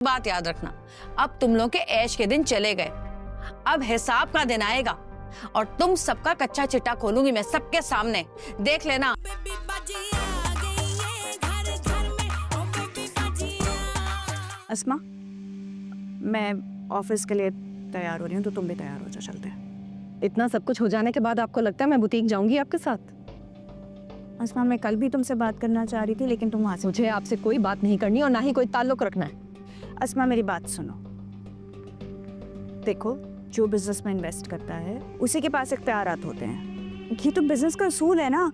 बात याद रखना, अब तुम लोग के ऐश के दिन चले गए, अब हिसाब का दिन आएगा और तुम सबका कच्चा चिट्टा खोलूंगी मैं सबके सामने, देख लेना। अस्मा, मैं ऑफिस के लिए तैयार हो रही हूँ, तो तुम भी तैयार हो जाओ, चलते हैं। इतना सब कुछ हो जाने के बाद आपको लगता है मैं बुटीक जाऊंगी आपके साथ? अस्मा, मैं कल भी तुमसे बात करना चाह रही थी, लेकिन तुम वहाँ से। मुझे आपसे कोई बात नहीं करनी और ना ही कोई ताल्लुक रखना है। अस्मा, मेरी बात सुनो। देखो, जो बिजनेस में इन्वेस्ट करता है उसी के पास इख्तियारात होते हैं। ये तो बिजनेस का असूल है ना।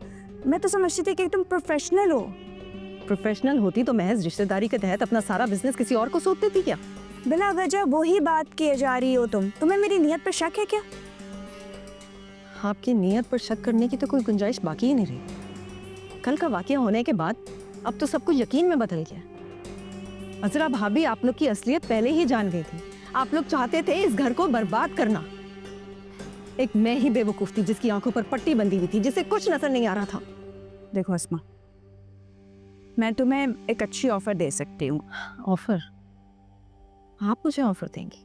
मैं तो समझती थी कि तुम प्रोफेशनल हो। प्रोफेशनल होती तो महज रिश्तेदारी के तहत अपना सारा बिजनेस किसी और को सौंप देती क्या? बिला वजह वही बात किए जा रही हो तुम। तुम्हें मेरी नीयत पर शक है क्या? आपकी नीयत पर शक करने की तो कोई गुंजाइश बाकी ही नहीं रही। कल का वाकया होने के बाद अब तो सब कुछ यकीन में बदल गया। अजरा भाभी आप लोग की असलियत पहले ही जान गई थी। आप लोग चाहते थे इस घर को बर्बाद करना। एक मैं ही बेवकूफ थी जिसकी आंखों पर पट्टी बंधी हुई थी, जिसे कुछ नजर नहीं आ रहा था। देखो अस्मा, मैं तुम्हें एक अच्छी ऑफर दे सकती हूँ। ऑफर? आप मुझे ऑफर देंगी?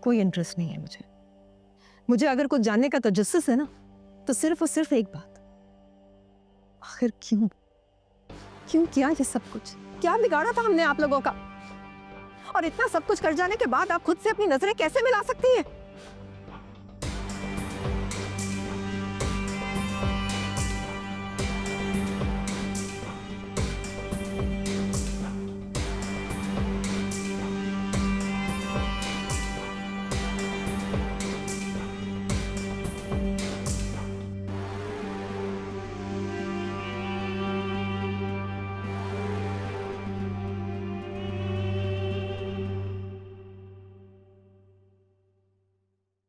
कोई इंटरेस्ट नहीं है मुझे अगर कुछ जानने का तजस्सुस है ना, तो सिर्फ और सिर्फ एक बात, आखिर क्यों किया ये सब कुछ? क्या बिगाड़ा था हमने आप लोगों का? और इतना सब कुछ कर जाने के बाद आप खुद से अपनी नजरें कैसे मिला सकती हैं?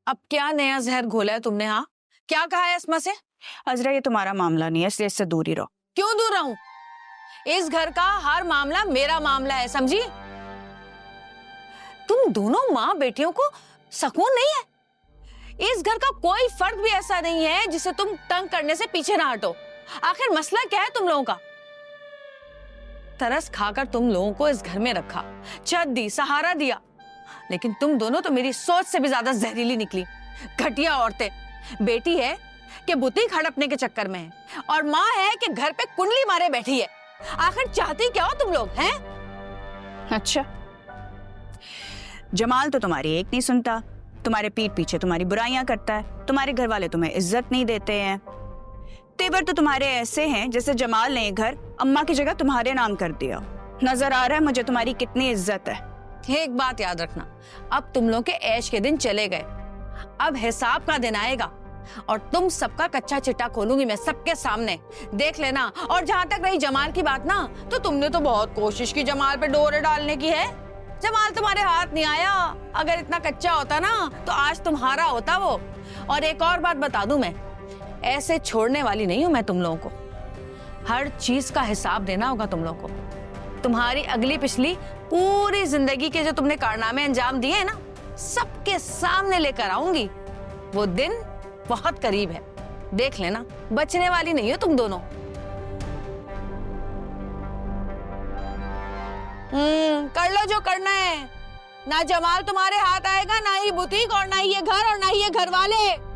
अब क्या नया जहर घोला है तुमने? हाँ, क्या कहा है अस्मा से? अजरा, ये तुम्हारा मामला नहीं है, इसलिए इससे दूर ही रहो। क्यों दूर रहूं? इस घर का हर मामला मेरा मामला है, समझी? तुम दोनों माँ बेटियों को सुकून नहीं है? इस घर का कोई फर्द भी ऐसा नहीं है जिसे तुम तंग करने से पीछे ना हटो। आखिर मसला क्या है तुम लोगों का? तरस खाकर तुम लोगों को इस घर में रखा, छत दी, सहारा दिया, लेकिन तुम दोनों तो मेरी सोच से भी ज्यादा जहरीली निकली। घटिया औरतें। बेटी है कि बुटीक हड़पने के चक्कर में है, और माँ है कि घर पे कुंडली मारे बैठी है। आखिर चाहती क्या हो तुम लोग हैं? अच्छा, जमाल तो तुम्हारी एक नहीं सुनता, तुम्हारे पीठ पीछे तुम्हारी बुराइयां करता है, तुम्हारे घर वाले तुम्हें इज्जत नहीं देते हैं। तेवर तो तुम्हारे ऐसे हैं जैसे जमाल ने घर अम्मा की जगह तुम्हारे नाम कर दिया। नजर आ रहा है मुझे तुम्हारी कितनी इज्जत है। एक बात याद रखना, अब तुम लोग के ऐश के दिन चले गए, अब हिसाब का दिन आएगा और तुम सबका कच्चा चिट्टा खोलूंगी मैं सबके सामने, देख लेना। और जहां तक रही जमाल की बात ना, तो तुमने तो बहुत कोशिश की जमाल पे डोरे डालने की है। जमाल तुम्हारे हाथ नहीं आया। अगर इतना कच्चा होता ना तो आज तुम्हारा होता वो। और एक और बात बता दूं, मैं ऐसे छोड़ने वाली नहीं हूं मैं तुम लोगों को। हर चीज का हिसाब देना होगा तुम लोगों को। तुम्हारी अगली पिछली पूरी जिंदगी के जो तुमने कारनामे अंजाम दिए हैं ना, सबके सामने लेकर आऊंगी। वो दिन बहुत करीब है, देख लेना। बचने वाली नहीं हो तुम दोनों। कर लो जो करना है। ना जमाल तुम्हारे हाथ आएगा, ना ही बुटीक, और ना ही ये घर, और ना ही ये घर वाले।